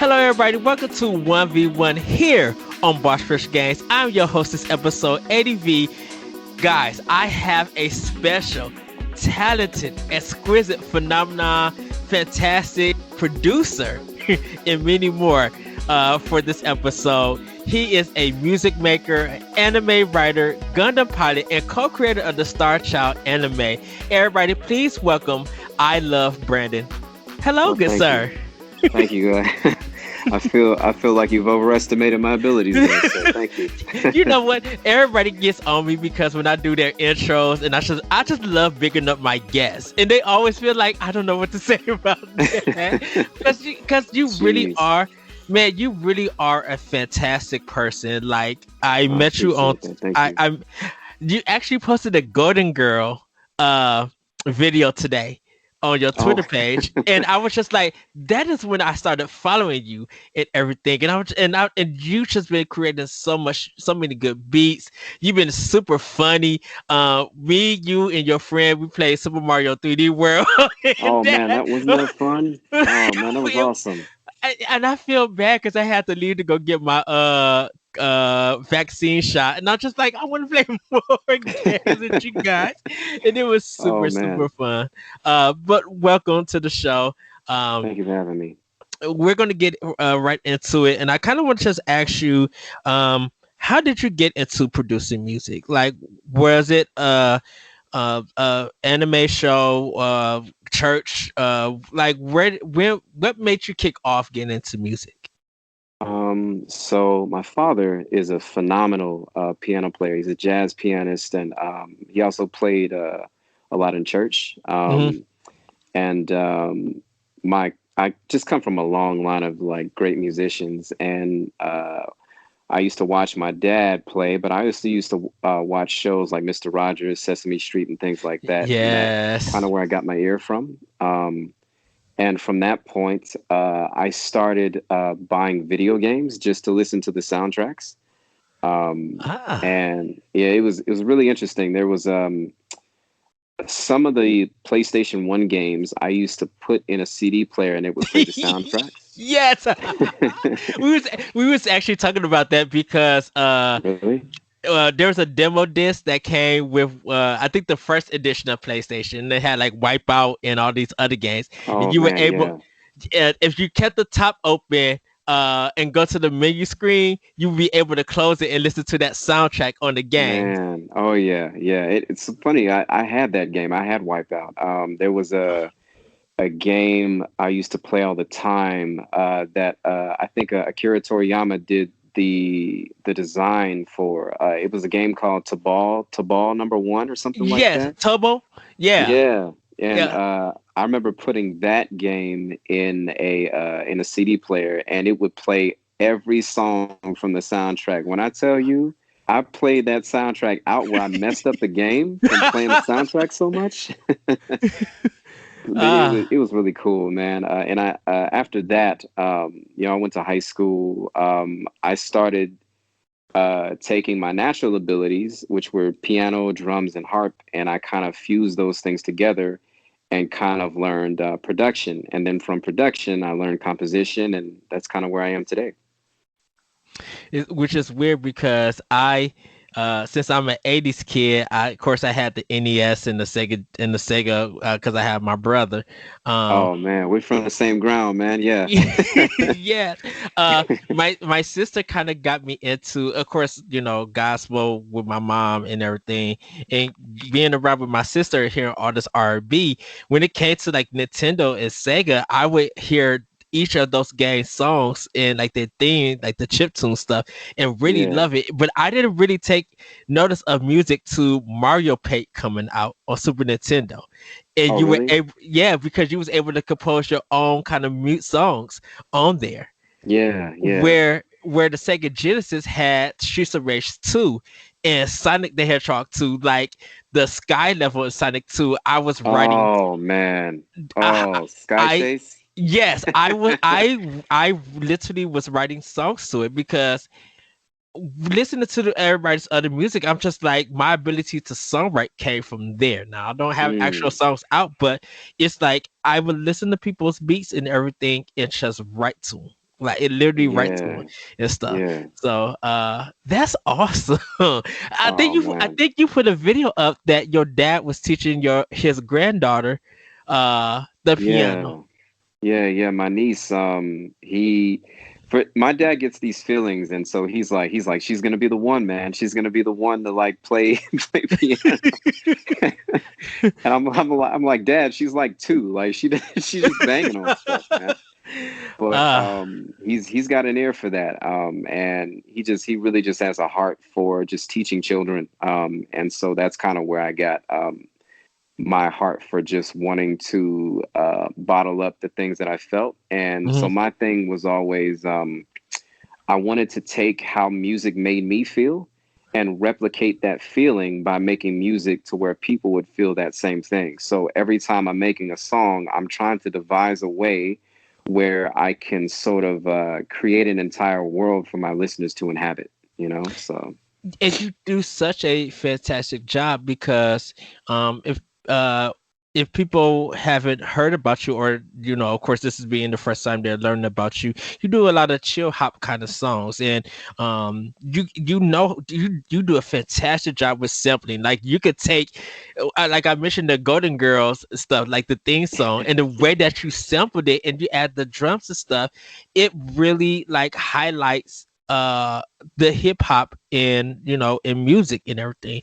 Hello, everybody. Welcome to 1v1 here on Boss Fresh Games. I'm your host this episode, ADV. Guys, I have a special, talented, exquisite, phenomenon, fantastic producer, and many more for this episode. He is a music maker, anime writer, Gundam pilot, and co-creator of the Star Child anime. Everybody, please welcome EyeLoveBrandon. Hello, good sir. Thank you. I feel like you've overestimated my abilities there, so thank you. You know what? Everybody gets on me because when I do their intros, and I just love bigging up my guests, and they always feel like I don't know what to say about that because you really are. Man, you really are a fantastic person. Like I met you on, you actually posted a Golden Girl video today on your Twitter page, and I was just like, that is when I started following you and everything. And you just been creating so many good beats. You've been super funny. Me, you, and your friend, we played Super Mario 3D World. Man, that wasn't that fun. Oh man, that was awesome. And I feel bad because I had to leave to go get my vaccine shot, and I'm just like, I want to play more games with you guys, and it was super fun. But welcome to the show. Thank you for having me. We're gonna get right into it, and I kind of want to just ask you, how did you get into producing music? Like, was it anime show, church, like what made you kick off getting into music? So my father is a phenomenal piano player. He's a jazz pianist, and he also played a lot in church. And I just come from a long line of like great musicians, and I used to watch my dad play, but I also used to watch shows like Mr. Rogers, Sesame Street, and things like that. Yes. That's kind of where I got my ear from. And from that point, I started buying video games just to listen to the soundtracks. And yeah, it was really interesting. There was some of the PlayStation 1 games I used to put in a CD player, and it would play the soundtracks. Yes. we was actually talking about that because Really? there was a demo disc that came with I think the first edition of PlayStation. They had like Wipeout and all these other games, and you were able, if you kept the top open and go to the menu screen, you'll be able to close it and listen to that soundtrack on the game. Man, oh yeah. It's funny. I had that game. I had Wipeout. There was a game I used to play all the time that I think Akira Toriyama did the design for. It was a game called Tabal #1 or something like that. Yes, Turbo. Yeah. And I remember putting that game in a CD player, and it would play every song from the soundtrack. When I tell you, I played that soundtrack out where I messed up the game from playing the soundtrack so much. It was really cool, man. And I after that, I went to high school. I started taking my natural abilities, which were piano, drums, and harp, and I kind of fused those things together and kind of learned production. And then from production, I learned composition, and that's kind of where I am today. Which is weird because since I'm an 80s kid, of course I had the NES and the Sega because I have my brother. Oh man, we're from the same ground, man. Yeah. Yeah. My sister kind of got me into, of course, gospel with my mom and everything, and being around with my sister hearing all this R&B. When it came to like Nintendo and Sega, I would hear each of those game songs and like their theme, like the chiptune stuff, and really love it. But I didn't really take notice of music to Mario Paint coming out on Super Nintendo. And you were able, because you was able to compose your own kind of mute songs on there. Yeah. Where the Sega Genesis had Streets of Rage 2 and Sonic the Hedgehog 2, like the sky level of Sonic 2, I was writing. Oh man. Skyface. Yes, I literally was writing songs to it because listening to everybody's other music, I'm just like, my ability to songwrite came from there. Now I don't have actual songs out, but it's like I would listen to people's beats and everything and just write to them. Like it literally right to him Yeah. and stuff. Yeah. So that's awesome. Oh I man. think you put a video up that your dad was teaching his granddaughter the piano. Yeah. Yeah, yeah. My niece, he for my dad gets these feelings, and so he's like, she's gonna be the one, man. She's gonna be the one to like play play piano. And I'm like, Dad, she's like two, like she's just banging on stuff, man. But uh he's got an ear for that, and he really just has a heart for just teaching children, and so that's kind of where I got my heart for just wanting to bottle up the things that I felt. And mhm, so my thing was always I wanted to take how music made me feel and replicate that feeling by making music to where people would feel that same thing. So every time I'm making a song, I'm trying to devise a way where I can sort of create an entire world for my listeners to inhabit, So, and you do such a fantastic job because uh if people haven't heard about you, or of course this is being the first time they're learning about you, you do a lot of chill hop kind of songs. And you do a fantastic job with sampling. Like you could take like I mentioned the Golden Girls stuff, like the theme song, and the way that you sampled it and you add the drums and stuff, it really like highlights the hip hop in in music and everything.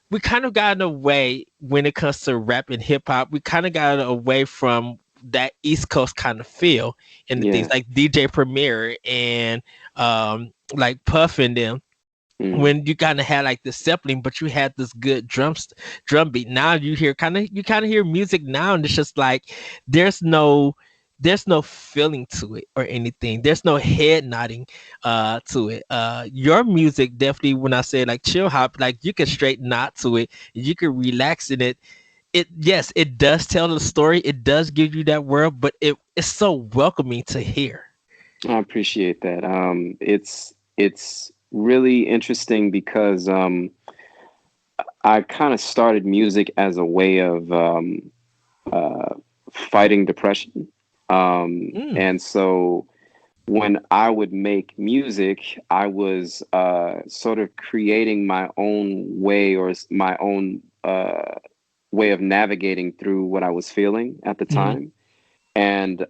We kind of gotten away when it comes to rap and hip hop. We kind of got away from that East Coast kind of feel and the things yeah. like DJ Premier and like Puff and them, Mm, when you kind of had like the sampling, but you had this good drum beat. Now you kind of hear music now, and it's just like there's no there's no feeling to it or anything. There's no head nodding to it. Your music definitely, when I say like chill hop, like you can straight nod to it, you can relax in it. It Yes, it does tell the story. It does give you that world, but it's so welcoming to hear. I appreciate that. It's really interesting because I kind of started music as a way of uh, fighting depression. Mm, And so when I would make music, I was sort of creating my own way, or my own way of navigating through what I was feeling at the mhm, time. And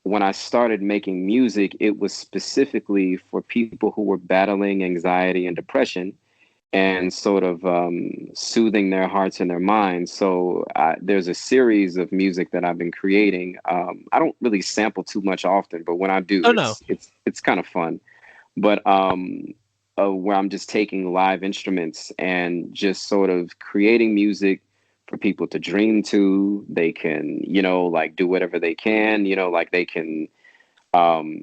when I started making music, it was specifically for people who were battling anxiety and depression, and sort of soothing their hearts and their minds. So there's a series of music that I've been creating. I don't really sample too much often, but when I do, oh no. it's kind of fun. But where I'm just taking live instruments and just sort of creating music for people to dream to. They can, like do whatever they can, like they can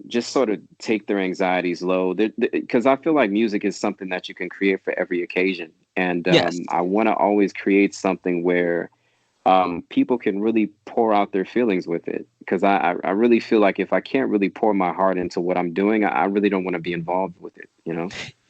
just sort of take their anxieties low. Because I feel like music is something that you can create for every occasion. And Yes. I want to always create something where people can really pour out their feelings with it. Because I really feel like if I can't really pour my heart into what I'm doing, I really don't want to be involved with it.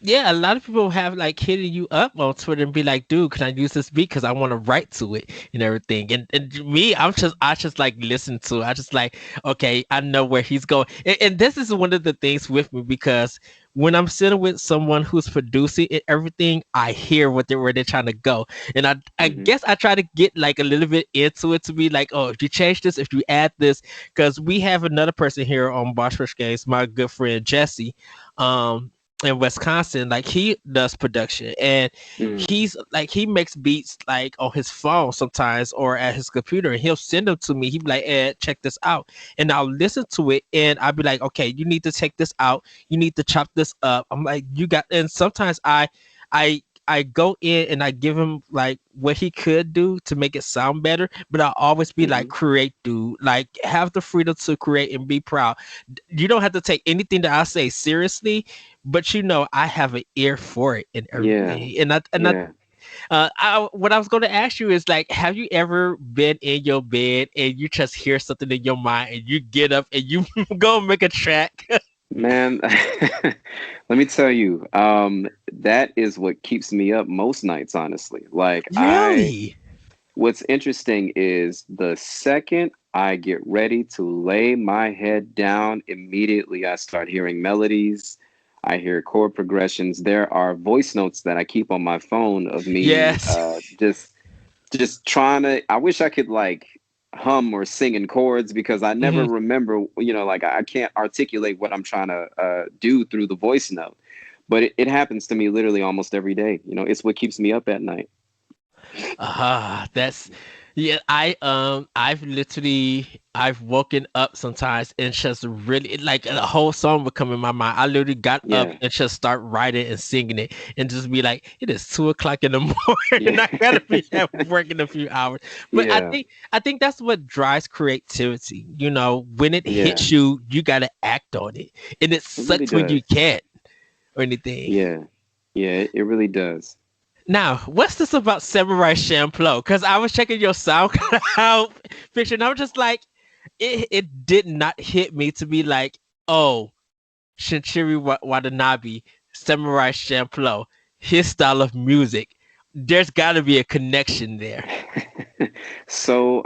Yeah, a lot of people have like hitting you up on Twitter and be like, "Dude, can I use this beat? Because I want to write to it and everything." And me, I just like listen to it. I just like, okay, I know where he's going. And this is one of the things with me, because when I'm sitting with someone who's producing it, everything, I hear where they're trying to go. And I Hmm. guess I try to get like a little bit into it to be like, oh, if you change this, if you add this, because we have another person here on Boss Rush Games, my good friend Jesse. In Wisconsin, like he does production, and Mm. he's like he makes beats like on his phone sometimes or at his computer, and he'll send them to me. He'd be like, Ed, check this out. And I'll listen to it, and I'll be like, okay, you need to check this out. You need to chop this up. I'm like, you got, and sometimes I go in and I give him like what he could do to make it sound better, but I'll always be like, Hmm. create, dude. Like, have the freedom to create and be proud. You don't have to take anything that I say seriously, but I have an ear for it and Yeah. everything. Yeah. What I was going to ask you is like, have you ever been in your bed and you just hear something in your mind and you get up and you go make a track? Man, let me tell you, that is what keeps me up most nights, honestly. Really? What's interesting is the second I get ready to lay my head down, immediately I start hearing melodies. I hear chord progressions. There are voice notes that I keep on my phone of me Yes. just trying to. I wish I could like hum or sing in chords because I never Hmm. remember, like I can't articulate what I'm trying to do through the voice note. But it happens to me literally almost every day. It's what keeps me up at night. That's yeah. I've woken up sometimes and just really like a whole song would come in my mind. I literally got up Yeah, and just start writing and singing it and just be like, it is 2 o'clock in the morning. yeah, I gotta be at work in a few hours. But I yeah, think I think that's what drives creativity. When it yeah. hits you, you gotta act on it, and it It really sucks when you does. can't or anything. Yeah, yeah. It really does. Now, what's this about Samurai Champloo? Because I was checking your SoundCloud picture, and I was just like, it did not hit me to be like, oh, Shinichiro Watanabe, Samurai Champloo, his style of music. There's got to be a connection there. So,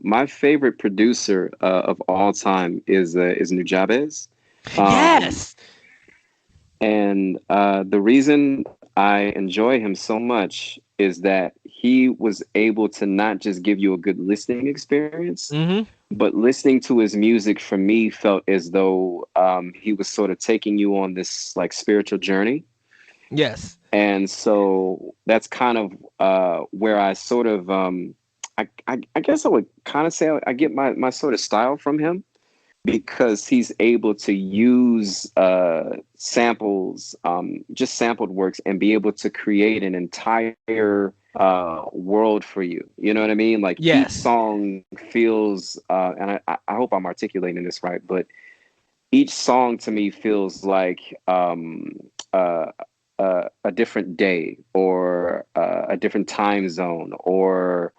my favorite producer of all time is Nujabes. Um, Yes. And the reason I enjoy him so much is that he was able to not just give you a good listening experience, Mm-hmm. but listening to his music for me felt as though he was sort of taking you on this like spiritual journey. Yes. And so that's kind of where I sort of, I guess I would kind of say I get my sort of style from him because he's able to use samples, just sampled works, and be able to create an entire world for you. You know what I mean? Like each Yes. song feels, and I hope I'm articulating this right, but each song to me feels like uh, a different day or a different time zone or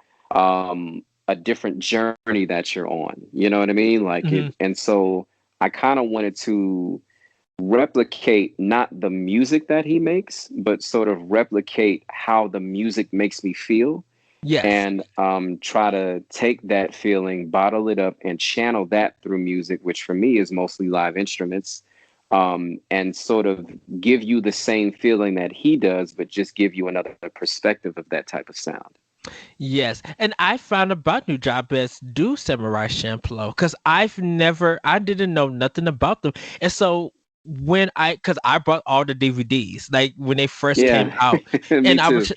a different journey that you're on. You know what I mean? Like Mm-hmm. it, and so I kind of wanted to replicate not the music that he makes, but sort of replicate how the music makes me feel Yes. and try to take that feeling, bottle it up, and channel that through music, which for me is mostly live instruments, and sort of give you the same feeling that he does, but just give you another perspective of that type of sound. Yes, and I found about Nujabes do Samurai Champloo because I didn't know nothing about them, and so because I bought all the DVDs like when they first came Yeah, out, me and I too. was,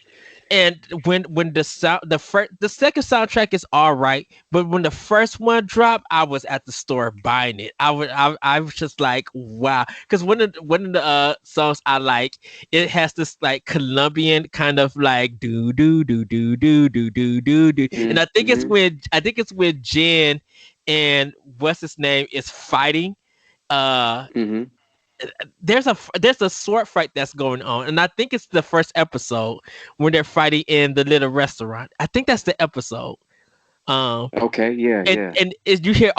and when the second soundtrack is all right, but when the first one dropped, I was at the store buying it. I was just like wow, because one of the songs I like, it has this like Colombian kind of like do do do do do do do do do, and Hmm. I think it's when Jen and what's his name is fighting. Uh, Hmm. there's a sword fight that's going on, and I think it's the first episode when they're fighting in the little restaurant. I think that's the episode. Um, Okay, yeah, and yeah. and is you hear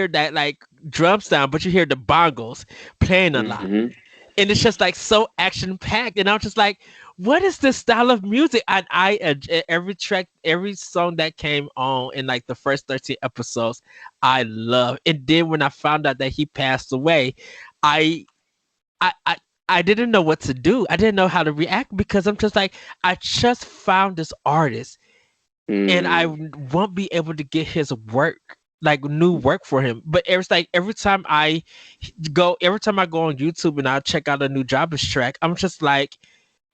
that like drum sound, but you hear the bongos playing a lot, Hmm. and it's just like so action packed, and I'm just like, what is this style of music? And every track, every song that came on in like the first 13 episodes, I love. And then when I found out that he passed away, I I, I I didn't know what to do. I didn't know how to react because I'm just like, I just found this artist and I Mm. won't be able to get his work, like new work for him. But it's like every time I go on YouTube and I check out a new Nujabes track, I'm just like,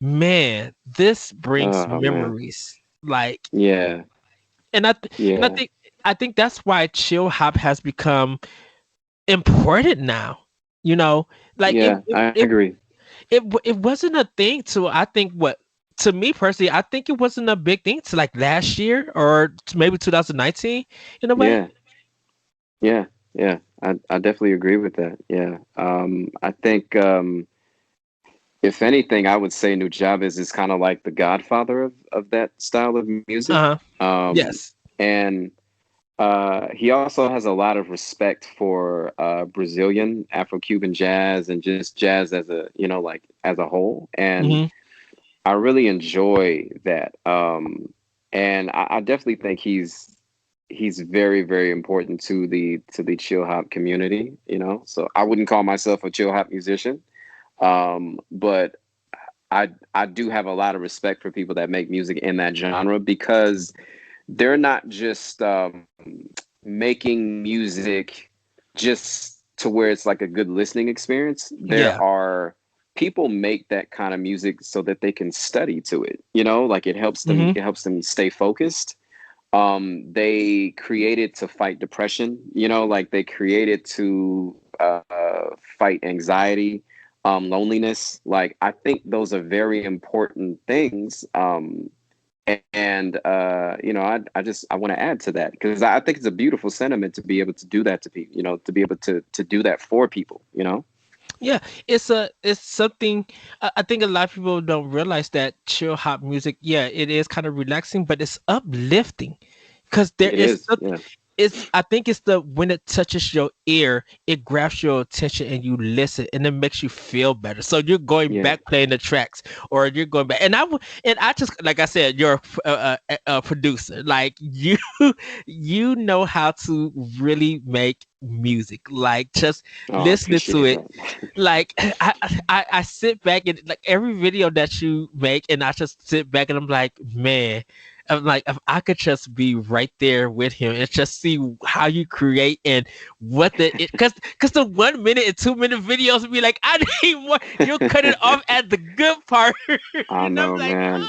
man, this brings Oh man. memories. Like, Yeah, and and yeah, I think that's why chill hop has become important now. You know, like yeah. I agree. it wasn't a thing to I think what to me personally I think it wasn't a big thing to like last year or maybe 2019 in a way. Yeah, yeah, yeah. I definitely agree with that. Yeah. I think if anything, I would say Nujabes is kind of like the godfather of that style of music. Uh-huh. Um, Yes. and he also has a lot of respect for Brazilian, Afro-Cuban jazz and just jazz as a, like as a whole. And Hmm. I really enjoy that. And I definitely think he's he's very, very important to the chill hop community, you know. So I wouldn't call myself a chill hop musician, but I do have a lot of respect for people that make music in that genre because they're not just making music just to where it's like a good listening experience. There Yeah. are people make that kind of music so that they can study to it. You know, like Mm-hmm. it helps them stay focused. They created to fight depression, you know, like they created to fight anxiety, loneliness. Like I think those are very important things. And you know, I want to add to that because I think it's a beautiful sentiment to be able to do that to people, you know, to be able to do that for people, you know. Yeah, it's something. I think a lot of people don't realize that chill hop music. Yeah, it is kind of relaxing, but it's uplifting because there It is is, something. yeah. It's I think it's the when it touches your ear, it grabs your attention and you listen, and it makes you feel better. So you're going Yeah. back playing the tracks, or you're going back. And I just like I said, you're a producer. Like you, you know how to really make music. Like just Oh, I listening to appreciate it, that. like I sit back and like every video that you make and I just sit back and I'm like, man, I'm like if I could just be right there with him and just see how you create and what the because the 1 minute and 2 minute videos would be like I need more, you'll cut it off at the good part. I And I'm know, like man.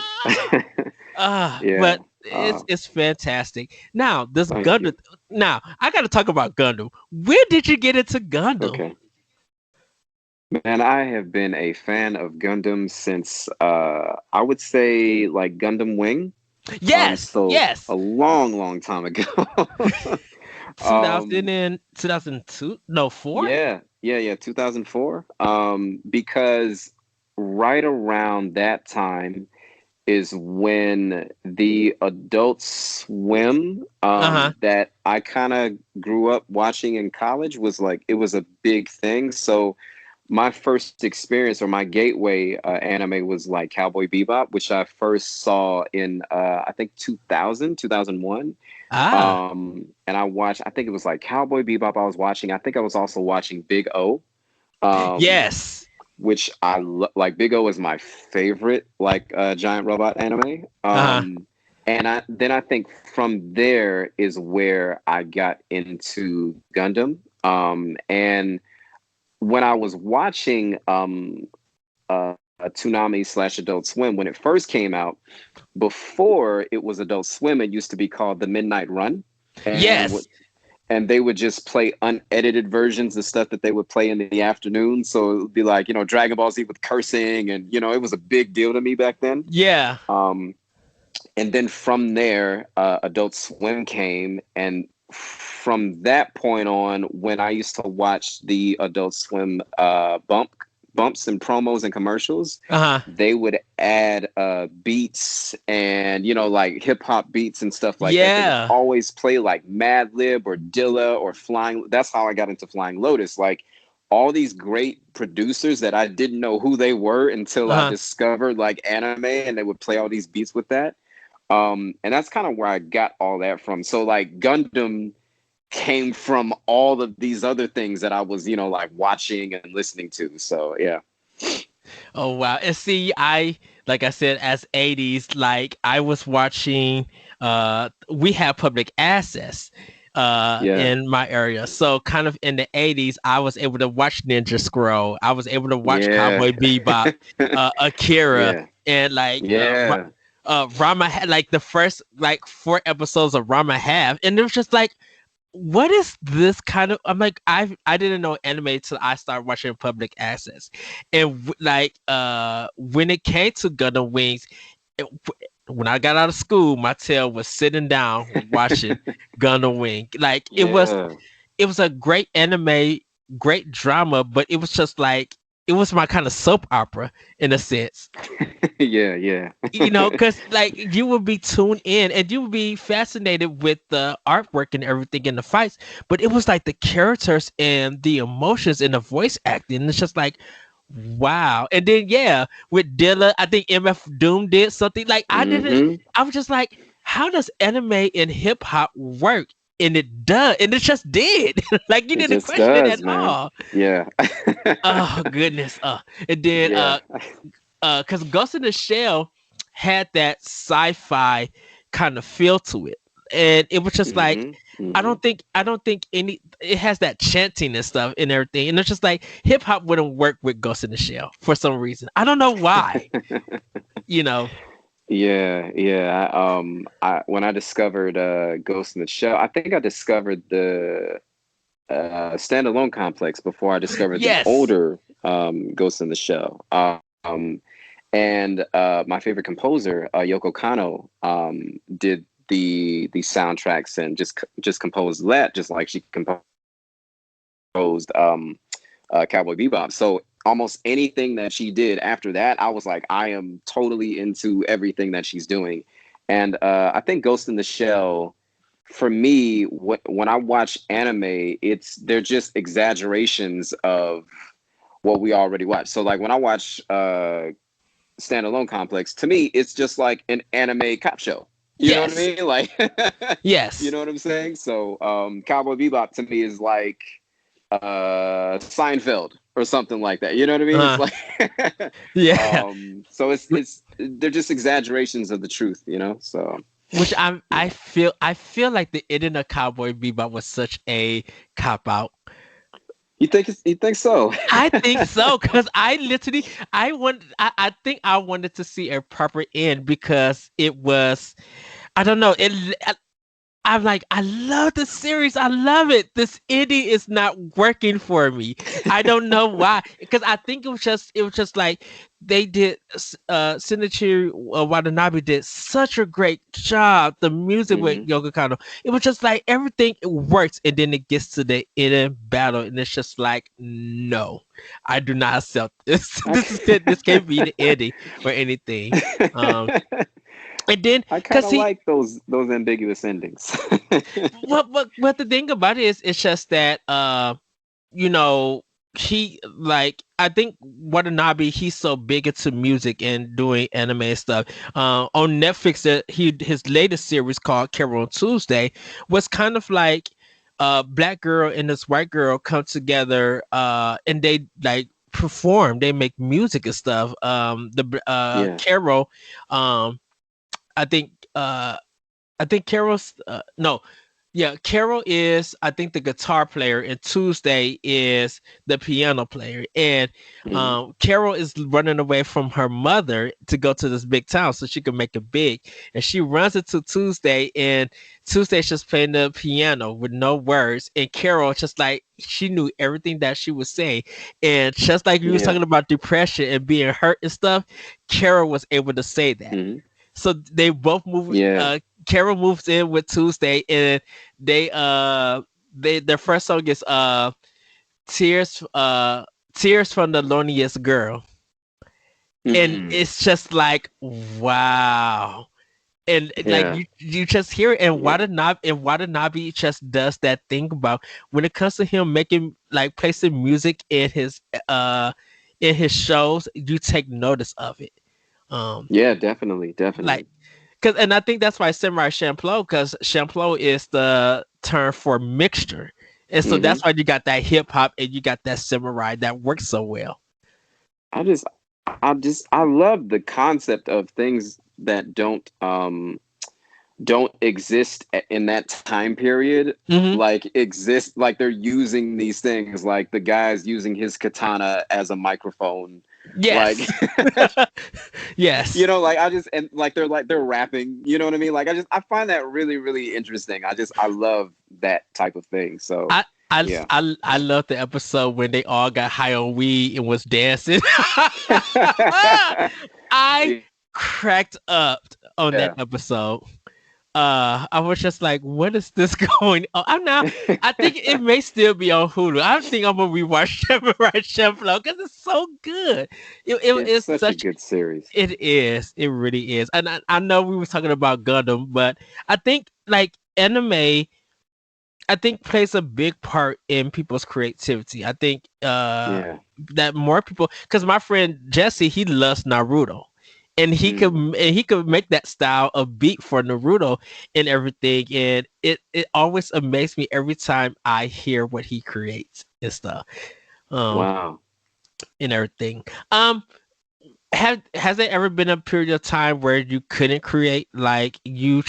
Yeah. but it's fantastic. Now this Thank you. Gundam, now I gotta talk about Gundam. Where did you get into Gundam? Okay. Man, I have been a fan of Gundam since I would say like Gundam Wing. Yes, So a yes. long, long time ago. 2000 um, and 2002? No, 4? yeah, 2004. Because right around that time is when the Adult Swim Uh-huh. that I kind of grew up watching in college was like it was a big thing. So my first experience or my gateway anime was like Cowboy Bebop, which I first saw in I think 2001. Ah. And I watched, I think it was like Cowboy Bebop I was watching. I think I was also watching Big O, um, Yes. which like. Big O is my favorite like giant robot anime. Uh-huh. And then I think from there is where I got into Gundam. And when I was watching Toonami slash Adult Swim when it first came out, before it was Adult Swim, it used to be called the Midnight Run, and Yes. and they would just play unedited versions of stuff that they would play in the afternoon. So it would be like, you know, Dragon Ball Z with cursing, and you know, it was a big deal to me back then. Yeah. Um, and then from there, Adult Swim came, and from that point on, when I used to watch the Adult Swim bumps and promos and commercials, Uh-huh. they would add beats and you know like hip hop beats and stuff like that. They would Yeah. always play like Mad Lib or Dilla or Flying. That's how I got into Flying Lotus. Like all these great producers that I didn't know who they were until I Uh-huh. discovered like anime, and they would play all these beats with that. And that's kind of where I got all that from. So like Gundam came from all of these other things that I was, you know, like watching and listening to. So yeah. Oh wow. And see, I like I said, as 80s, like I was watching we have public access Yeah. in my area. So kind of in the 80s, I was able to watch Ninja Scroll. I was able to watch Yeah. Cowboy Bebop, Akira, Yeah. and like Yeah. Rama had like the first like 4 episodes of Rama have, and it was just like what is this kind of I'm like I didn't know anime till I started watching public access. And like when it came to Gundam Wings, it, when I got out of school, my tail was sitting down watching Gundam Wing. Like Yeah. it was a great anime, great drama, but it was just like it was my kind of soap opera in a sense. Yeah. Yeah. You know, because like you would be tuned in and you would be fascinated with the artwork and everything in the fights, but it was like the characters and the emotions and the voice acting. It's just like, wow. And then yeah, with Dilla, I think MF Doom did something like I didn't. Hmm. I was just like, how does anime and hip hop work? and it does, and it just did. Like you It didn't just question it does, at man. all. Yeah. Oh goodness. And then Yeah. because Ghost in the Shell had that sci-fi kind of feel to it, and it was just like Hmm. Hmm. I don't think any it has that chanting and stuff and everything, and it's just like hip hop wouldn't work with Ghost in the Shell for some reason. I don't know why. You know. Yeah, yeah. I when I discovered Ghost in the Shell, I think I discovered the standalone complex before I discovered the Yes. older Ghost in the Shell. And my favorite composer, Yoko Kanno, did the soundtracks and just composed that, just like she composed Cowboy Bebop. So almost anything that she did after that, I was like, I am totally into everything that she's doing. And I think Ghost in the Shell, for me, when I watch anime, they're just exaggerations of what we already watch. So like when I watch Standalone Complex, to me, it's just like an anime cop show. You know what I Yes. mean? Like, you Yes. know what I'm saying? So Cowboy Bebop to me is like Seinfeld or something like that. You know what I mean? It's Uh, like yeah. so it's they're just exaggerations of the truth, you know? So Which yeah. I feel like the ending of Cowboy Bebop was such a cop out. You think so? I think so because I think I wanted to see a proper end because it was I don't know I'm like, I love the series. I love it. This indie is not working for me. I don't know why. Because I think it was just like they did. Shinichiro Watanabe did such a great job. The music with Hmm. Yoko Kanno. It was just like everything works, and then it gets to the end battle, and it's just like, no, I do not accept this. This can't be the ending or anything. Um, and then I kind because of he like those ambiguous endings. what the thing about it is it's just that you know he like I think Watanabe he's so big into music and doing anime and stuff. On Netflix his latest series called Carol on Tuesday was kind of like black girl and this white girl come together and they like perform, they make music and stuff. The Yeah. Carol I think I think Carol's no, yeah, Carol is I think the guitar player, and Tuesday is the piano player. And Hmm. Carol is running away from her mother to go to this big town so she can make it big. And she runs into Tuesday, and Tuesday's just playing the piano with no words. And Carol just like she knew everything that she was saying, and just like you was Yeah. talking about depression and being hurt and stuff, Carol was able to say that. Hmm. So they both move. Yeah. Carol moves in with Tuesday, and their first song is tears tears from the loneliest girl, and Hmm. it's just like wow. And like Yeah. you just hear it, and Yeah. Watanabe just does that thing about when it comes to him making like placing music in his shows, you take notice of it. Um, Yeah. Definitely. like Definitely. Cause, and I think that's why Samurai Champloo, because Champloo is the term for mixture, and so Hmm. that's why you got that hip hop and you got that samurai that works so well. I just, I love the concept of things that don't exist in that time period. Hmm. Like exist, like they're using these things. Like the guy's using his katana as a microphone. Like, Yes, yes. like I just and like they're rapping. You know what I mean? Like I find that really really interesting. I love that type of thing. So I I yeah. I love the episode when they all got high on weed and was dancing. I cracked up on that Yeah. episode. I was just like, what is this going on? I think it may still be on Hulu. I think I'm gonna rewatch Samurai Champloo because it's so good. It's It's such a such good series. it is. It really is. And I know we were talking about Gundam, but I think like anime I think plays a big part in people's creativity. I think Yeah. that more people because my friend Jesse he loves Naruto, and Mm. he could make that style a beat for Naruto and everything, and it always amazes me every time I hear what he creates and stuff, um, Wow. and everything. Has there ever been a period of time where you couldn't create, like you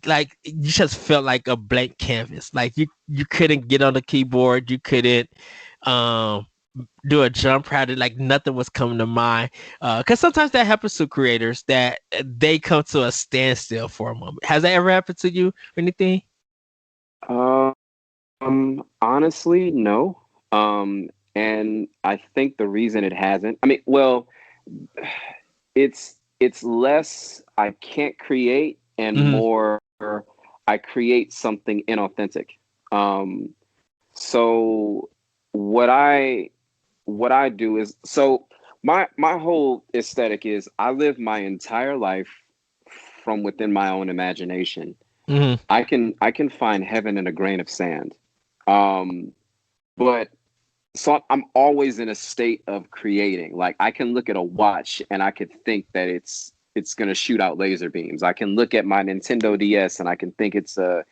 like you just felt like a blank canvas, like you couldn't get on the keyboard, you couldn't um do a jump pattern, like nothing was coming to mind, because sometimes that happens to creators, that they come to a standstill for a moment. Has that ever happened to you or anything? Honestly, no. And I think the reason it hasn't, I mean, well, it's less I can't create and Hmm. more I create something inauthentic. Um, so what I what I do is, so my whole aesthetic is I live my entire life from within my own imagination. Hmm. I can find heaven in a grain of sand. Um, but so I'm always in a state of creating. Like I can look at a watch and I could think that it's going to shoot out laser beams. I can look at my Nintendo DS and I can think it's a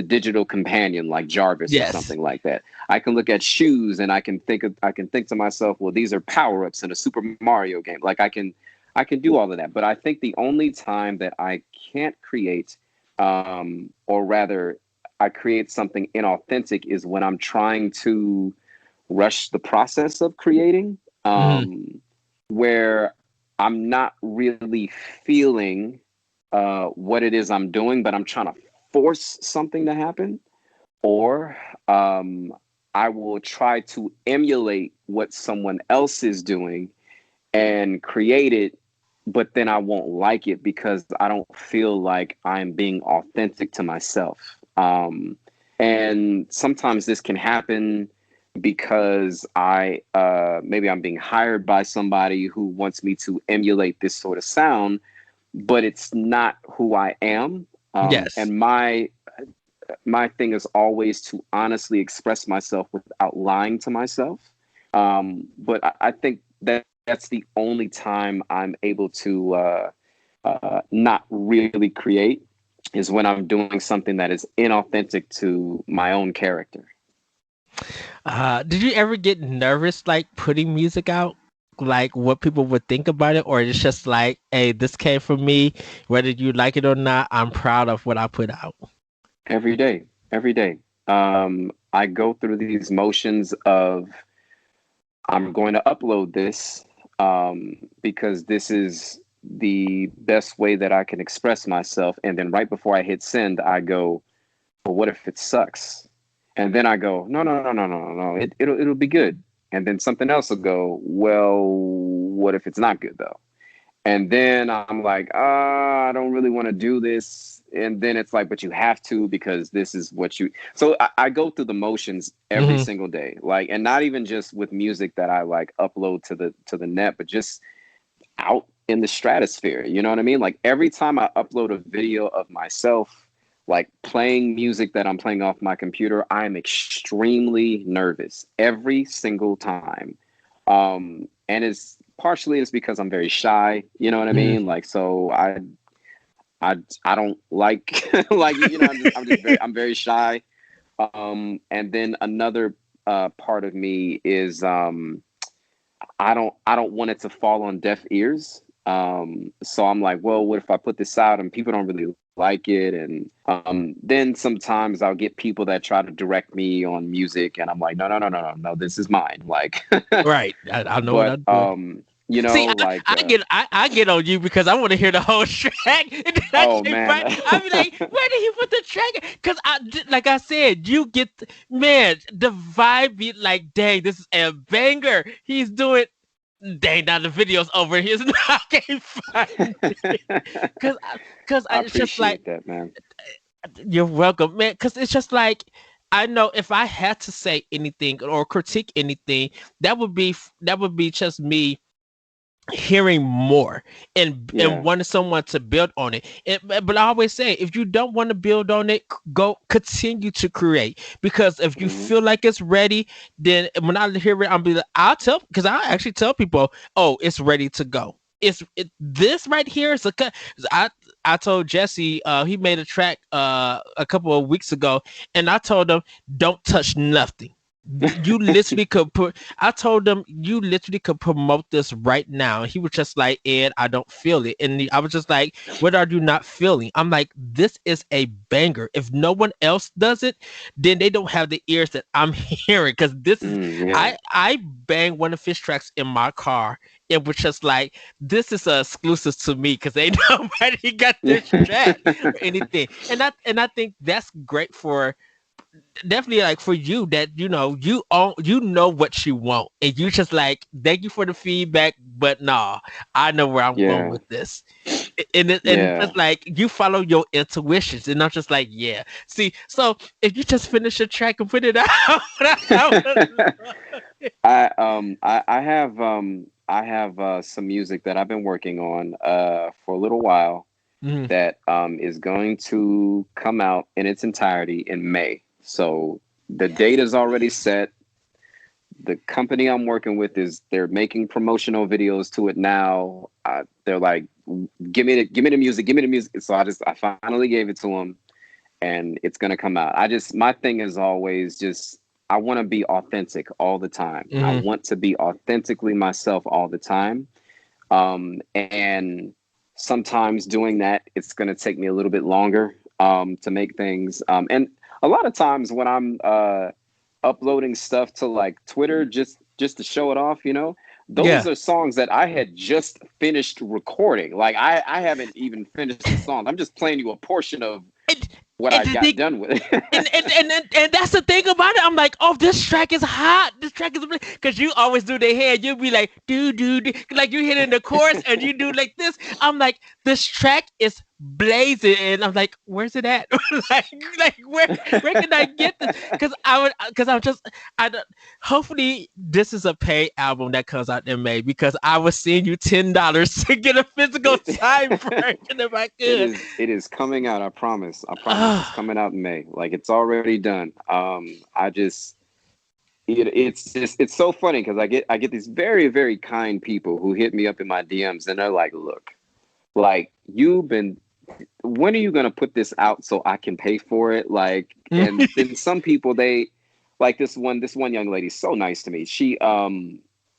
digital companion like Jarvis or Yes. something like that. I can look at shoes and I can think to myself, well, these are power-ups in a Super Mario game. Like I can do all of that. But I think the only time that I can't create, or rather I create something inauthentic, is when I'm trying to rush the process of creating, Hmm. where I'm not really feeling what it is I'm doing, but I'm trying to force something to happen, or um, I will try to emulate what someone else is doing and create it, but then I won't like it because I don't feel like I'm being authentic to myself. And sometimes this can happen because I maybe I'm being hired by somebody who wants me to emulate this sort of sound, but it's not who I am. Yes. And my thing is always to honestly express myself without lying to myself. But I think that that's the only time I'm able to not really create, is when I'm doing something that is inauthentic to my own character. Did you ever get nervous, like putting music out, like what people would think about it, or it's just like, hey, this came from me, whether you like it or not, I'm proud of what I put out? Every day, every day. I go through these motions of I'm going to upload this, because this is the best way that I can express myself. And then right before I hit send, I go, but what if it sucks? And then I go, no, no, no, no, no, no, no. It'll be good. And then something else will go, well, what if it's not good though? And then I'm like, I don't really want to do this. And then it's like, but you have to, because this is what you. So I go through the motions every Hmm. single day, like, and not even just with music that I like upload to the net, but just out in the stratosphere. You know what I mean? Like every time I upload a video of myself, like playing music that I'm playing off my computer, I am extremely nervous every single time. And it's because I'm very shy. You know what I Hmm. mean? Like, so I don't like like, I'm very shy. And then another part of me is, I don't want it to fall on deaf ears. So I'm like, well, what if I put this out and people don't really like it? And then sometimes I'll get people that try to direct me on music, and I'm like, no, no, no, no, no, no, this is mine. Like, Right. I know what but I'm doing. See, like, I get on you because I want to hear the whole track, and then I oh can't man, find. I be like, where did he put the track? Because like I said, you get man, the vibe be like, dang, this is a banger. He's doing. Dang, now the video's over. Here's I can't find it because I it's just like, appreciate that, man. you're welcome, man. Because it's just like, I know if I had to say anything or critique anything, that would be just me hearing more and Yeah. wanting someone to build on it. But I always say, if you don't want to build on it, go continue to create. Because if you Hmm. feel like it's ready, then when I hear it, I'll tell, because I actually tell people, oh, it's ready to go. This right here is a cut. I told Jesse, he made a track a couple of weeks ago, and I told him, don't touch nothing. You literally could put, I told him, you literally could promote this right now. He was just like, Ed, I don't feel it. And I was just like, what are you not feeling? I'm like, this is a banger. If no one else does it, then they don't have the ears that I'm hearing. Because this is, Yeah. I banged one of his tracks in my car. It was just like, this is a exclusive to me because ain't nobody got this track or anything. And I think that's great for, definitely, like for you, that you know what you want, and you just like, thank you for the feedback, but nah, I know where I'm going Yeah. with this. And Yeah. just like, you follow your intuitions, and I'm just like, yeah. See, so if you just finish a track and put it out, I would love it. I have some music that I've been working on for a little while Mhm. that is going to come out in its entirety in May. So the date is already set. The company I'm working with is they're making promotional videos to it now. They're like, give me the music, give me the music. So I finally gave it to them, and it's gonna come out. My thing is always just, I want to be authentic all the time. I Mhm. want to be authentically myself all the time. And sometimes doing that, it's gonna take me a little bit longer to make things. And a lot of times when I'm uploading stuff to like Twitter just to show it off, those Yeah. are songs that I had just finished recording. Like I haven't even finished the song. I'm just playing you a portion of and, what and I the got thing, done with. and that's the thing about it. I'm like, oh, this track is hot. This track is, because you always do the hair. You'll be like, do, like you hit in the chorus and you do like this. I'm like, this track is blazing, and I'm like, where's it at? like, where can I get this? Because I'm just, I don't, hopefully this is a paid album that comes out in May, because I was seeing you $10 to get a physical it, time version if I could. it is coming out. I promise. I promise. It's coming out in May. Like it's already done. I just it's so funny because I get these very, very kind people who hit me up in my DMs, and they're like, look, like you've been, when are you going to put this out so I can pay for it? Like, and then some people, they like this one young lady, so nice to me. She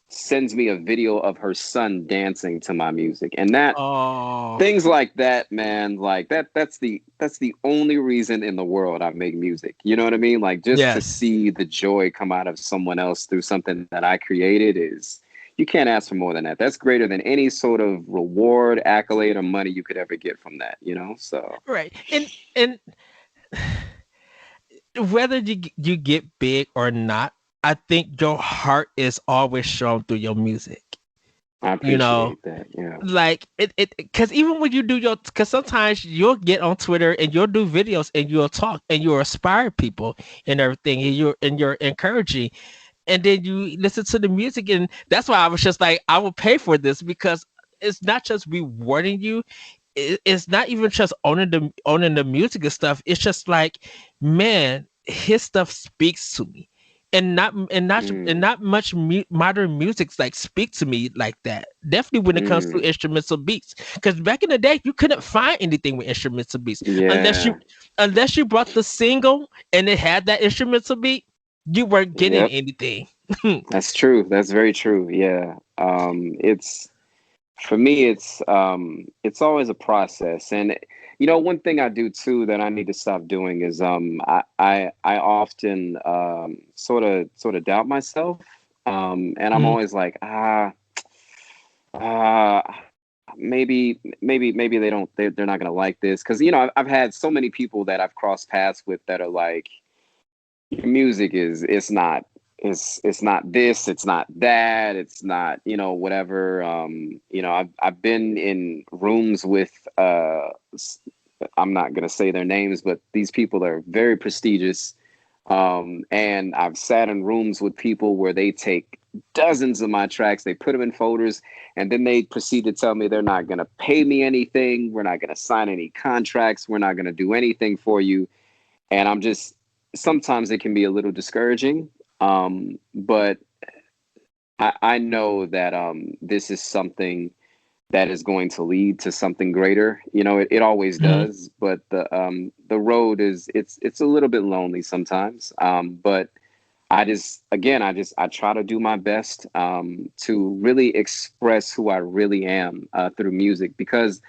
sends me a video of her son dancing to my music, and that, Oh, things like that, man, like that's the only reason in the world I make music. You know what I mean? Like just to yes. see the joy come out of someone else through something that I created is, you can't ask for more than that. That's greater than any sort of reward, accolade, or money you could ever get from that. So Right. And whether you get big or not, I think your heart is always shown through your music. I You know, appreciate that. Yeah. like it because even when you do your, because sometimes you'll get on Twitter and you'll do videos and you'll talk and you'll inspire people and everything, and you're encouraging, and then you listen to the music, and that's why I was just like, I will pay for this, because it's not just rewarding you, it's not even just owning the music and stuff. It's just like, man, his stuff speaks to me, and Mm, not much modern music's like speak to me like that. Definitely when it comes to mm, instrumental beats, because back in the day you couldn't find anything with instrumental beats unless yeah. you brought the single and it had that instrumental beat. You weren't getting Yep. anything. That's true. That's very true. Yeah. It's For me, it's always a process. And one thing I do too that I need to stop doing is I often sort of doubt myself. And I'm Mhm. always like, uh maybe they don't, they're not gonna like this, because I've had so many people that I've crossed paths with that are like, your music is, it's not this, it's not that, it's not, whatever. I've been in rooms with I'm not going to say their names, but these people are very prestigious. And I've sat in rooms with people where they take dozens of my tracks. They put them in folders, and then they proceed to tell me they're not going to pay me anything. We're not going to sign any contracts. We're not going to do anything for you. And I'm just, sometimes it can be a little discouraging. But I know that this is something that is going to lead to something greater. You know, it always Mhm. does. But the road is, it's a little bit lonely sometimes. But I try to do my best to really express who I really am through music, because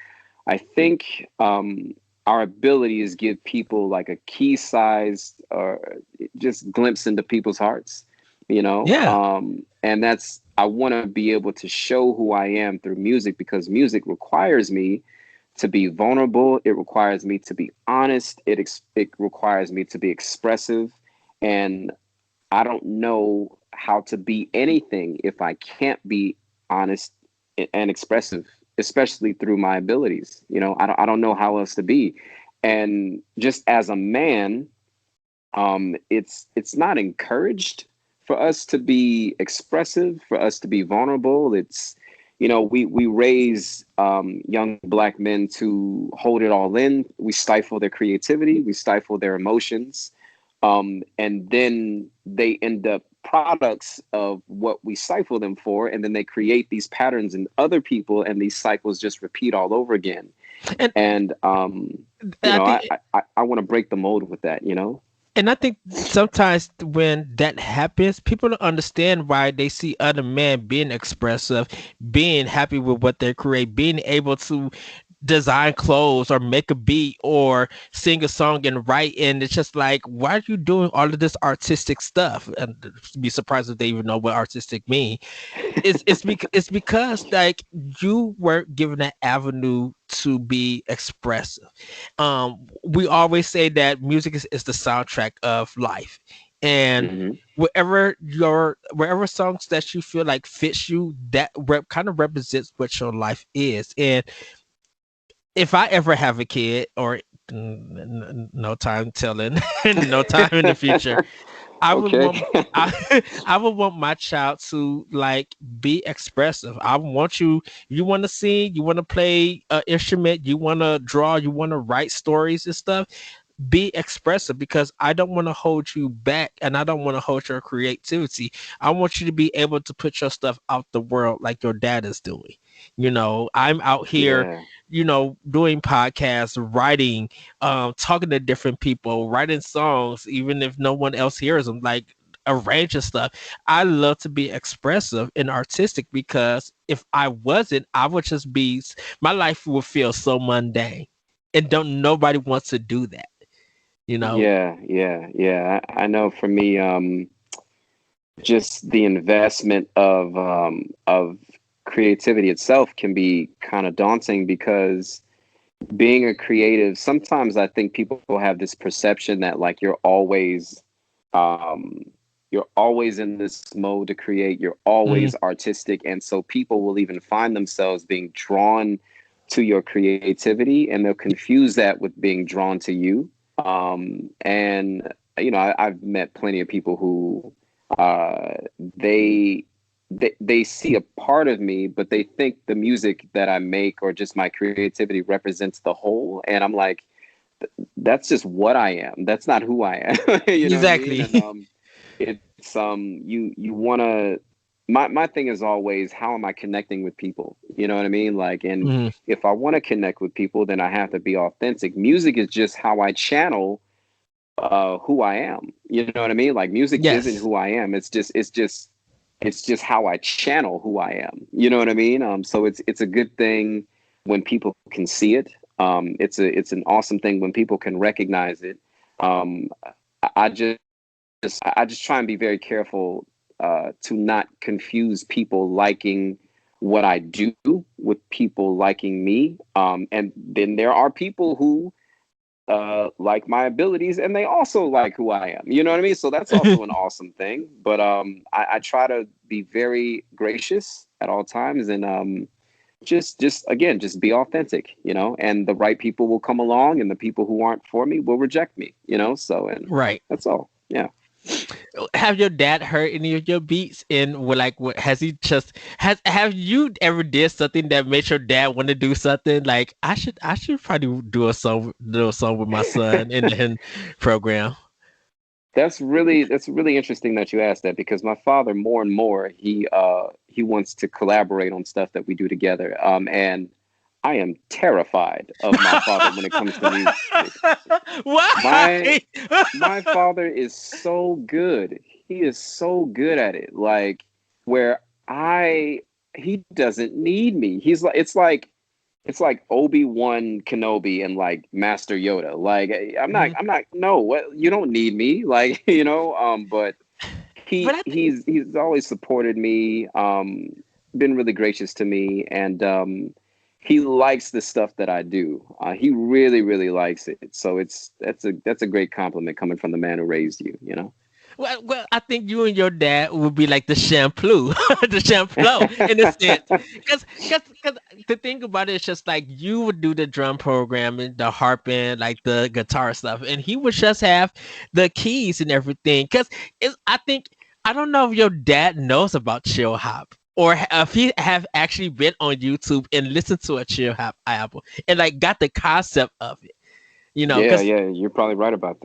I think our abilities give people like a key sized or just glimpse into people's hearts, you know? Yeah. And I want to be able to show who I am through music, because music requires me to be vulnerable. It requires me to be honest. It requires me to be expressive. And I don't know how to be anything if I can't be honest and expressive, especially through my abilities. You know, I don't know how else to be. And just as a man, it's not encouraged for us to be expressive, for us to be vulnerable. It's, you know, we raise young black men to hold it all in. We stifle their creativity, we stifle their emotions, and then they end up products of what we stifle them for, and then they create these patterns in other people, and these cycles just repeat all over again. And And you I know, think I want to break the mold with that, you know. And I think sometimes when that happens, people don't understand why they see other men being expressive, being happy with what they create, being able to design clothes or make a beat or sing a song and write. And it's just like, why are you doing all of this artistic stuff? And be surprised if they even know what artistic mean. It's because like you were given that avenue to be expressive. We always say that music is the soundtrack of life, and Hmm. wherever songs that you feel like fits you, that kind of represents what your life is. And if I ever have a kid, or no time telling, no time in the future, I would Okay. want I would want my child to like be expressive. I want you want to sing, you want to play an instrument, you want to draw, you want to write stories and stuff. Be expressive, because I don't want to hold you back, and I don't want to hold your creativity. I want you to be able to put your stuff out the world like your dad is doing. I'm out here, Yeah. doing podcasts, writing, talking to different people, writing songs, even if no one else hears them, like arranging stuff. I love to be expressive and artistic, because if I wasn't, I would just be, my life would feel so mundane. And don't nobody wants to do that, you know? Yeah, yeah, yeah. I know for me, just the investment of creativity itself can be kind of daunting, because being a creative, sometimes I think people have this perception that like um you're always in this mode to create, you're Mm, always artistic, and so people will even find themselves being drawn to your creativity, and they'll confuse that with being drawn to you. And you know, I've met plenty of people who uh they they see a part of me, but they think the music that I make or just my creativity represents the whole. And I'm like, that's just what I am. That's not who I am. You know what I mean? exactly. And it's you wanna, my thing is always, how am I connecting with people? You know what I mean? Like, and Mm, if I want to connect with people, then I have to be authentic. Music is just how I channel who I am. You know what I mean? Like, music isn't yes. who I am. It's just how I channel who I am. You know what I mean? So it's a good thing when people can see it. It's an awesome thing when people can recognize it. Um, I just try and be very careful to not confuse people liking what I do with people liking me. And then there are people who like my abilities, and they also like who I am. You know what I mean? So that's also an awesome thing. But I try to be very gracious at all times, and just again, just be authentic. You know, and the right people will come along, and the people who aren't for me will reject me. You know, so, and Right. that's all. Yeah. Have your dad heard any of your beats? And like, what has he just have you ever did something that made your dad want to do something? Like, I should probably do a song with my son in the program. That's really interesting that you asked that, because my father, more and more, he wants to collaborate on stuff that we do together. And I am terrified of my father when it comes to music. My Why? my father is so good. He is so good at it. Like, where I he doesn't need me. He's like, it's like Obi-Wan Kenobi and like Master Yoda. Like, Mhm. I'm not, no, what, you don't need me. Like, but But he I think he's always supported me, been really gracious to me, and he likes the stuff that I do. He really, really likes it. So that's a great compliment coming from the man who raised you, you know? well, I think you and your dad would be like the shampoo, the shampoo in a sense. Because the thing about it is just like you would do the drum programming, the harping, like the guitar stuff, and he would just have the keys and everything. Because I think I don't know if your dad knows about chill hop. Or if he have actually been on YouTube and listened to a chill hop album and like got the concept of it, Yeah, because yeah, you're probably right about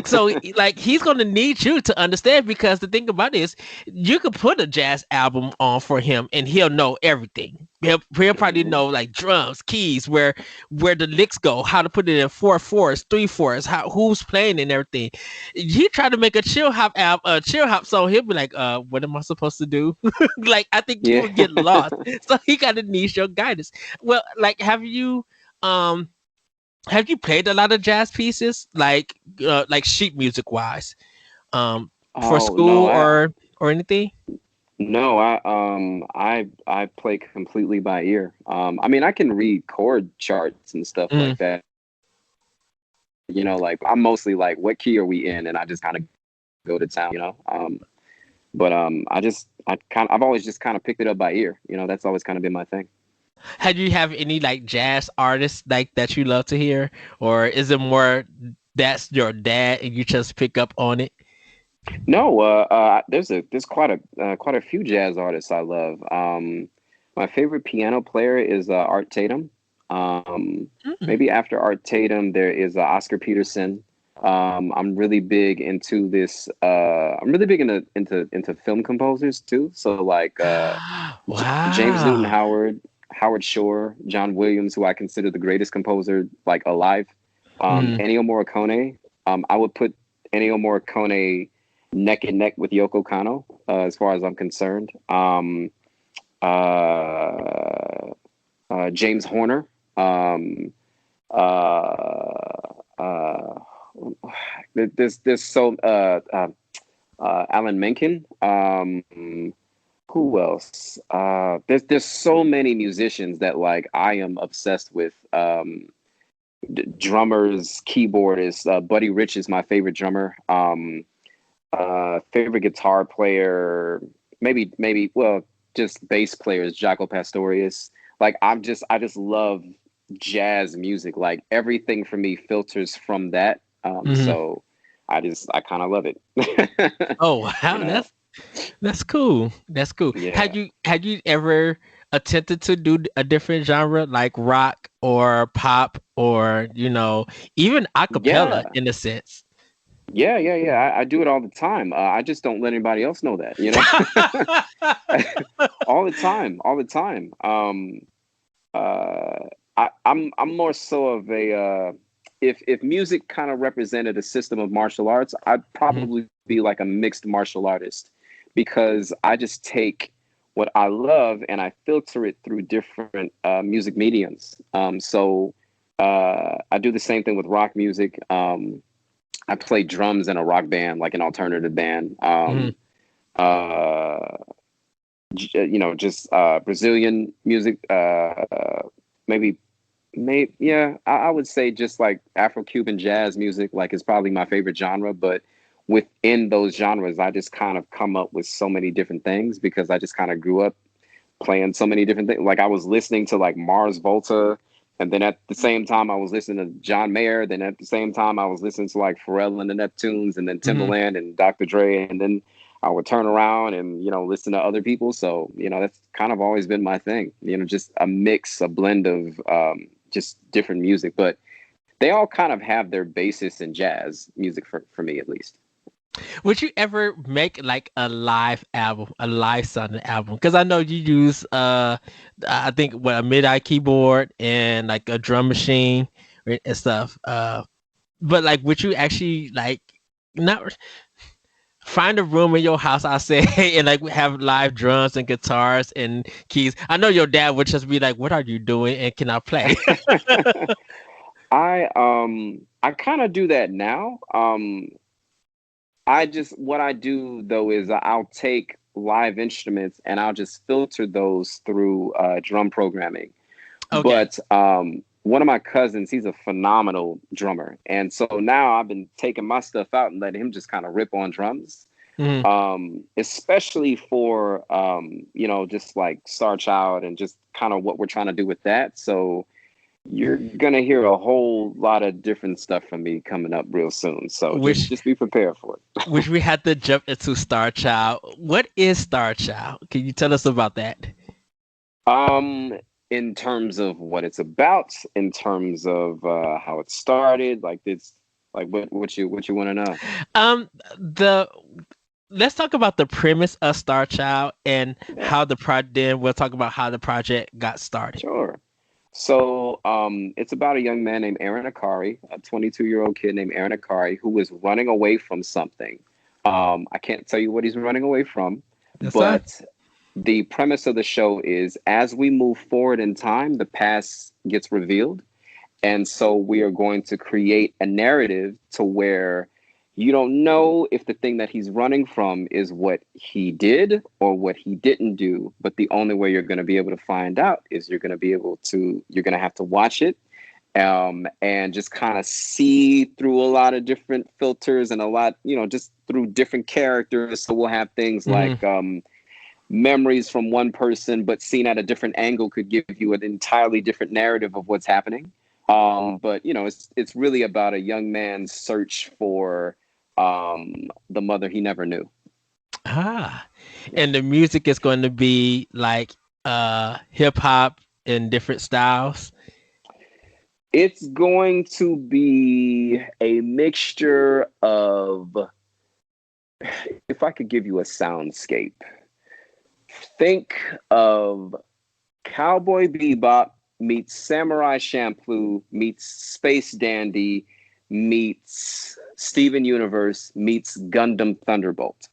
so that. like he's gonna need you to understand, because the thing about it is you could put a jazz album on for him and he'll know everything. He'll probably Hmm. know like drums, keys, where the licks go, how to put it in 4/4s, 3/4s, how who's playing and everything. You try to make a chill hop song, he'll be like, what am I supposed to do? Like I think you Yeah. would get lost. So he gotta need your guidance. Well, like um have you played a lot of jazz pieces, like sheet music wise, for Oh no, school or anything? no, I play completely by ear. I mean, I can read chord charts and stuff Mm. like that. Like, I'm mostly like, what key are we in, and I just kind of go to town. But I've always just kind of picked it up by ear. That's always kind of been my thing. Have you have any like jazz artists like that you love to hear, or is it more that's your dad and you just pick up on it? No, there's quite a few jazz artists I love. My favorite piano player is Art Tatum. Um, Mm. Maybe after Art Tatum, there is Oscar Peterson. I'm really big into this. I'm really big into film composers too. So like James Newton Wow. Howard, Howard Shore, John Williams, who I consider the greatest composer like alive. Mm. Ennio Morricone. I would put Ennio Morricone neck and neck with Yoko Kanno, as far as I'm concerned. Uh, James Horner. Um, uh, uh, there's so Alan Menken. Who else? There's so many musicians that like I am obsessed with. Drummers, keyboardists. Buddy Rich is my favorite drummer. Favorite guitar player, maybe well, just bass players, Jaco Pastorius. Like, I just love jazz music. Like, everything for me filters from that. Hmm. So I kind of love it. Oh you wow, know? that's cool. That's cool. Yeah. Had you ever attempted to do a different genre like rock or pop or even acapella Yeah. in a sense? Yeah, yeah, yeah. I do it all the time. I just don't let anybody else know that. All the time, all the time. Uh, I'm more so of a if music kind of represented a system of martial arts, I'd Mhm. probably be like a mixed martial artist, because I just take what I love and I filter it through different music mediums. So I do the same thing with rock music. I play drums in a rock band, like an alternative band. Mhm. Uh, just Brazilian music. Maybe, yeah, I would say just like Afro-Cuban jazz music, like, is probably my favorite genre. But within those genres, I just kind of come up with so many different things, because I just kind of grew up playing so many different things. Like, I was listening to like Mars Volta And then at the same time, I was listening to John Mayer. Then at the same time, I was listening to like Pharrell and the Neptunes, and then Mm-hmm. Timbaland and Dr. Dre. And then I would turn around and, listen to other people. So, that's kind of always been my thing, just a mix, a blend of just different music. But they all kind of have their basis in jazz music for me, at least. Would you ever make like a live album, a live sounding album? Because I know you use I think a MIDI keyboard and like a drum machine and stuff. But like, would you actually like not find a room in your house, I say, and like have live drums and guitars and keys? I know your dad would just be like, "What are you doing?" and can I play? I kind of do that now. What I do though is I'll take live instruments and I'll just filter those through drum programming. Okay. But one of my cousins, he's a phenomenal drummer, and so now I've been taking my stuff out and letting him just kind of rip on drums. Mhm. Especially for just like Star Child and just kind of what we're trying to do with that. So you're gonna hear a whole lot of different stuff from me coming up real soon. So Which just be prepared for it. which we had to jump into Star Child. What is Star Child? Can you tell us about that? In terms of what it's about, in terms of how it started, like this, like what you want to know? The Let's talk about the premise of Star Child and Yeah, how the project. Then we'll talk about how the project got started. sure. So it's about a young man named Aaron Akari, a 22-year-old kid named Aaron Akari, who is running away from something. I can't tell you what he's running away from, That's right. but the premise of the show is as we move forward in time, the past gets revealed. And so we are going to create a narrative to where you don't know if the thing that he's running from is what he did or what he didn't do. But the only way you're going to be able to find out is you're going to have to watch it and just kind of see through a lot of different filters and a lot, just through different characters. So we'll have things Mhm. like memories from one person, but seen at a different angle could give you an entirely different narrative of what's happening. But it's really about a young man's search for the mother he never knew. Ah, Yeah. and the music is going to be like hip hop in different styles. It's going to be a mixture of, if I could give you a soundscape, think of Cowboy Bebop meets Samurai Champloo meets Space Dandy meets Steven Universe meets Gundam Thunderbolt.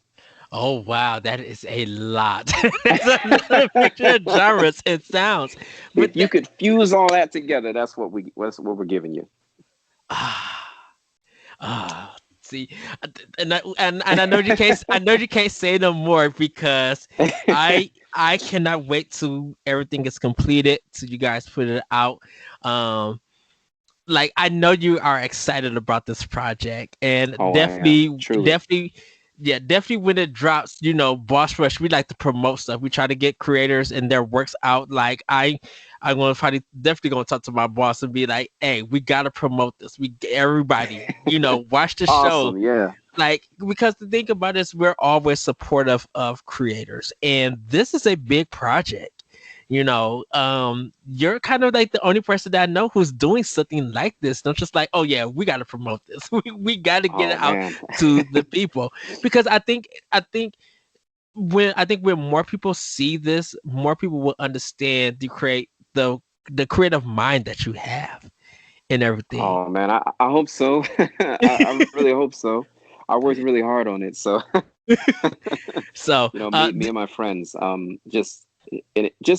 Oh wow, that is a lot. That's a mixture of genres and sounds. But If you that could fuse all that together, that's what we're giving you. ah see, and I know you can't say no more because I cannot wait till everything is completed till you guys put it out. Um, like I know you are excited about this project and Oh, I am definitely truly. definitely yeah, definitely when it drops, Boss Rush, we like to promote stuff. We try to get creators and their works out. Like I'm gonna probably definitely gonna talk to my boss and be like, hey, we gotta promote this. Everybody, watch the show. Awesome, yeah. Like, because the thing about it is we're always supportive of creators and this is a big project. You're kind of like the only person that I know who's doing something like this. Not just like, oh yeah, we got to promote this. We got to get it Oh out man. to the people because I think when more people see this, more people will understand the creative mind that you have and everything. Oh man, I hope so. I really hope so. I worked really hard on it, so So, me and my friends, just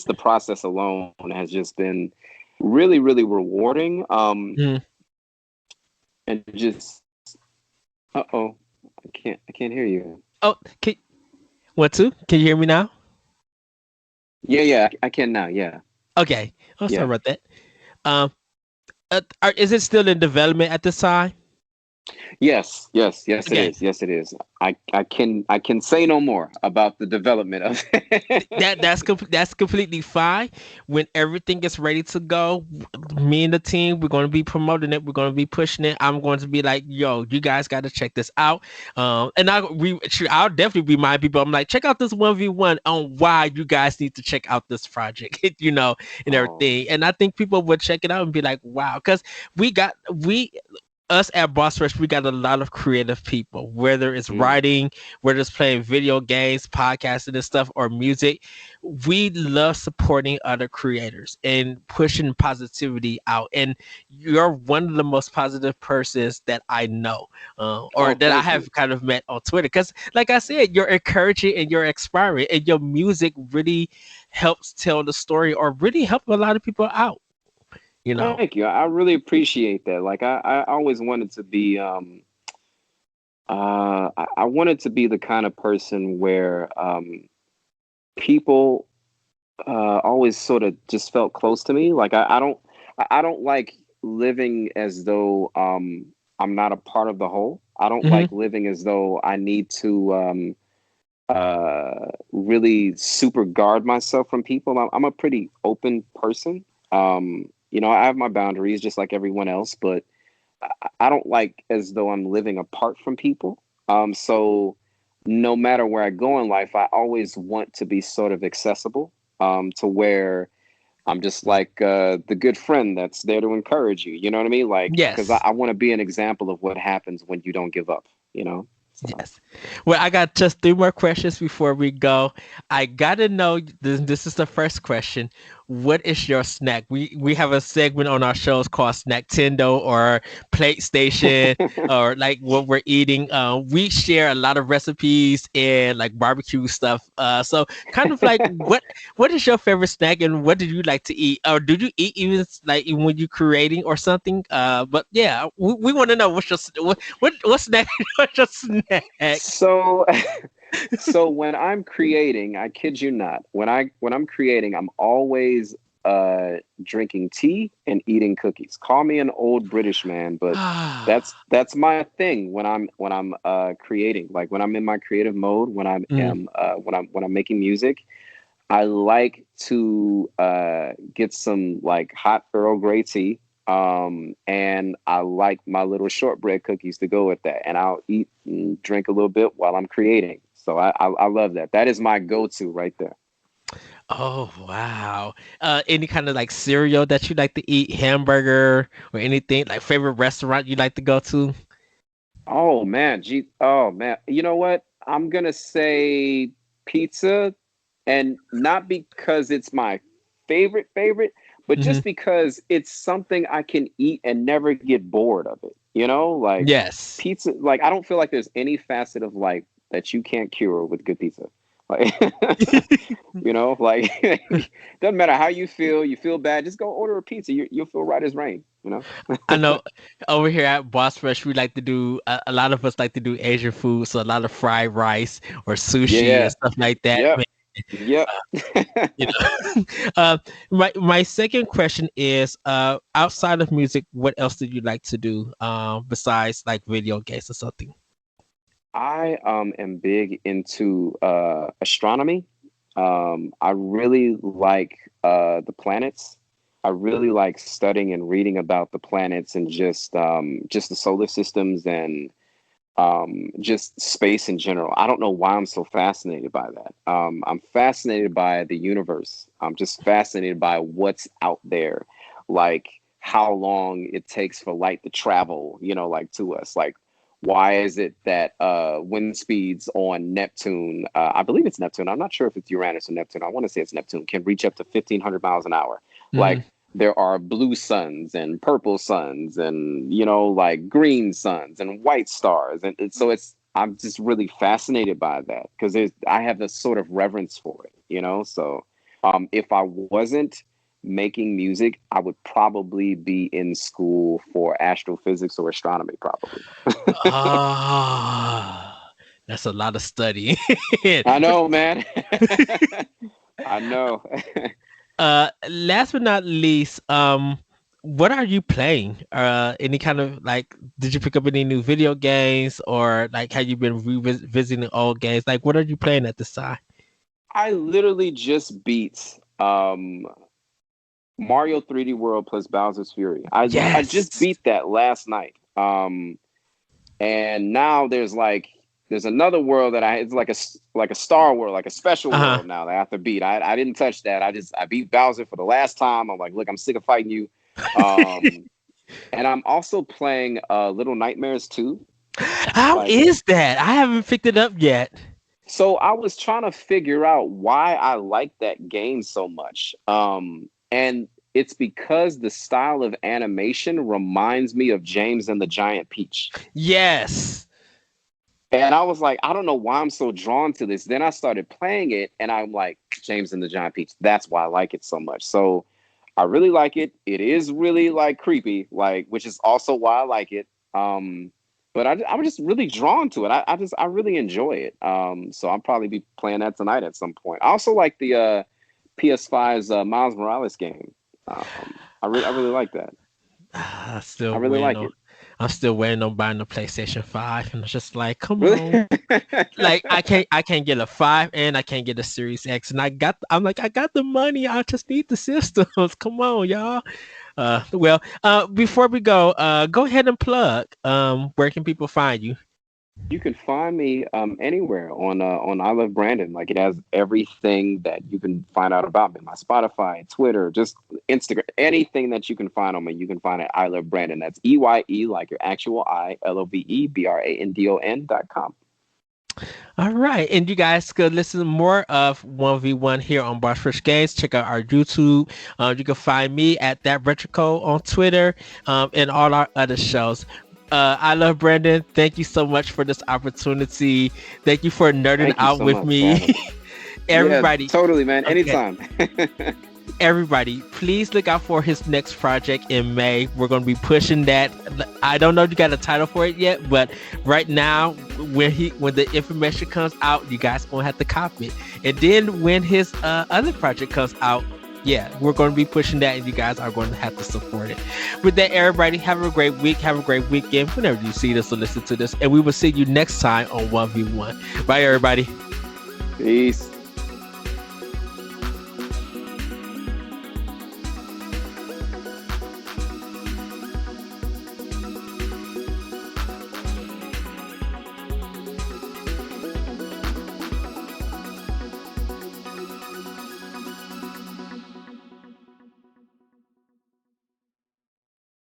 the process alone has just been really, really rewarding. mm, And just uh-oh, I can't hear you. oh, what two? Can you hear me now? Yeah, I can now. Yeah, Okay. Oh, sorry yeah. about that. Um, is it still in development at this time? Yes, it Okay, is. Yes, it is. I can say no more about the development of it. that's completely fine. When everything is ready to go, me and the team, we're going to be promoting it. We're going to be pushing it. I'm going to be like, yo, you guys got to check this out. And I'll definitely remind people. I'm like, check out this 1v1 on why you guys need to check out this project, and Oh, everything. And I think people would check it out and be like, wow, because we us at Boss Rush, we got a lot of creative people, whether it's mm, writing, whether it's playing video games, podcasting and stuff, or music. We love supporting other creators and pushing positivity out. And you're one of the most positive persons that I know, or oh, that I thank you. have kind of met on Twitter. Because, like I said, you're encouraging and you're inspiring, and your music really helps tell the story or really help a lot of people out, you know. Thank you. I really appreciate that. Like I always wanted to be I wanted to be the kind of person where people always sort of just felt close to me. Like I don't like living as though I'm not a part of the whole. I don't Hmm. like living as though I need to really super guard myself from people. I'm a pretty open person. I have my boundaries just like everyone else, but I don't like as though I'm living apart from people. So no matter where I go in life, I always want to be sort of accessible, to where I'm just like the good friend that's there to encourage you. You know what I mean? Like, because I, Yes. I want to be an example of what happens when you don't give up. You know? So, Yes. Well, I got just three more questions before we go. I gotta know this is the first question. What is your snack? We have a segment on our shows called Snack Tendo or Plate Station or like what we're eating. We share a lot of recipes and like barbecue stuff. So kind of like what is your favorite snack and what do you like to eat? Or do you eat even when you're creating or something? But yeah, we want to know what snack what's your snack? so, so when I'm creating, I kid you not, when I'm creating, I'm always drinking tea and eating cookies. Call me an old British man, but that's my thing when I'm creating. Like when I'm in my creative mode, Mm. when I'm making music, I like to get some like hot Earl Grey tea. And I like my little shortbread cookies to go with that. And I'll eat and drink a little bit while I'm creating. So I love that. That is my go-to right there. Oh wow. Any kind of like cereal that you like to eat, hamburger or anything like favorite restaurant you like to go to? Oh man, oh man. You know what? I'm gonna say pizza, and not because it's my favorite, but Hmm. just because it's something I can eat and never get bored of it. Like Yes. pizza. Like I don't feel like there's any facet of life that you can't cure with good pizza. Like like doesn't matter how you feel. You feel bad, just go order a pizza. You'll feel right as rain. I know over here at Boss Fresh, we like to do a lot of us like to do Asian food, so a lot of fried rice or sushi and Yeah. stuff like that. Yep. Man, Yep. you know. My second question is, outside of music, what else did you like to do, besides like video games or something? I am big into astronomy. I really like the planets. I really like studying and reading about the planets and just the solar systems and just space in general. I don't know why I'm so fascinated by that. I'm fascinated by the universe. I'm just fascinated by what's out there, like how long it takes for light to travel, like to us. Like, why is it that wind speeds on Neptune, I believe it's Neptune, I'm not sure if it's Uranus or Neptune, I want to say it's Neptune, can reach up to 1,500 miles an hour? Hmm. Like, there are blue suns and purple suns and like green suns and white stars, and so I'm just really fascinated by that because I have this sort of reverence for it. So if I wasn't making music, I would probably be in school for astrophysics or astronomy, probably. Ah, that's a lot of studying. I know, man. I know. Last but not least, what are you playing? Any kind of like, did you pick up any new video games, or like have you been revisiting old games? Like, what are you playing at this time? I literally just beat Mario 3D World plus Bowser's Fury. I just Yes. beat that last night. And now there's another world that it's like a star world, like a special Uh-huh. world now that I have to beat. I didn't touch that. I beat Bowser for the last time. I'm like, look, I'm sick of fighting you. And I'm also playing Little Nightmares 2. How Like, is that? I haven't picked it up yet. so I was trying to figure out why I like that game so much. And it's because the style of animation reminds me of James and the Giant Peach. Yes. And I was like, I don't know why I'm so drawn to this. Then I started playing it and I'm like, James and the Giant Peach. That's why I like it so much. So I really like it. It is really like creepy, like, which is also why I like it. But I'm just really drawn to it. I really enjoy it. So I'll probably be playing that tonight at some point. I also like the PS5's Miles Morales game. I really like that. I I still really waiting like on. it. I'm still waiting on buying the PlayStation 5, and it's just like, come on. Really? Like I can't get a 5 and I can't get a Series X, and I'm like, I got the money. I just need the systems. Come on, y'all. Before we go ahead and plug. Where can people find you? You can find me anywhere on I Love Brandon. Like, it has everything that you can find out about me. My Spotify, Twitter, just Instagram, anything that you can find on me, you can find at I Love Brandon. That's EYE, like your actual ILOVEBRANDON.com. All right, and you guys could listen to more of 1v1 here on Boss Rich Games. Check out our YouTube. You can find me at that Retrico on Twitter, and all our other shows. I love Brandon. Thank you so much for this opportunity. Thank you for nerding Thank you out so with much for having me. me. Everybody, Yeah, totally, man. okay. Anytime. Everybody, please look out for his next project in May. We're going to be pushing that. I don't know if you got a title for it yet, but right now, when the information comes out, you guys going to have to copy it. And then when his other project comes out, yeah, we're going to be pushing that, and you guys are going to have to support it. With that, everybody, have a great week. Have a great weekend whenever you see this or listen to this. And we will see you next time on 1v1. Bye, everybody. Peace.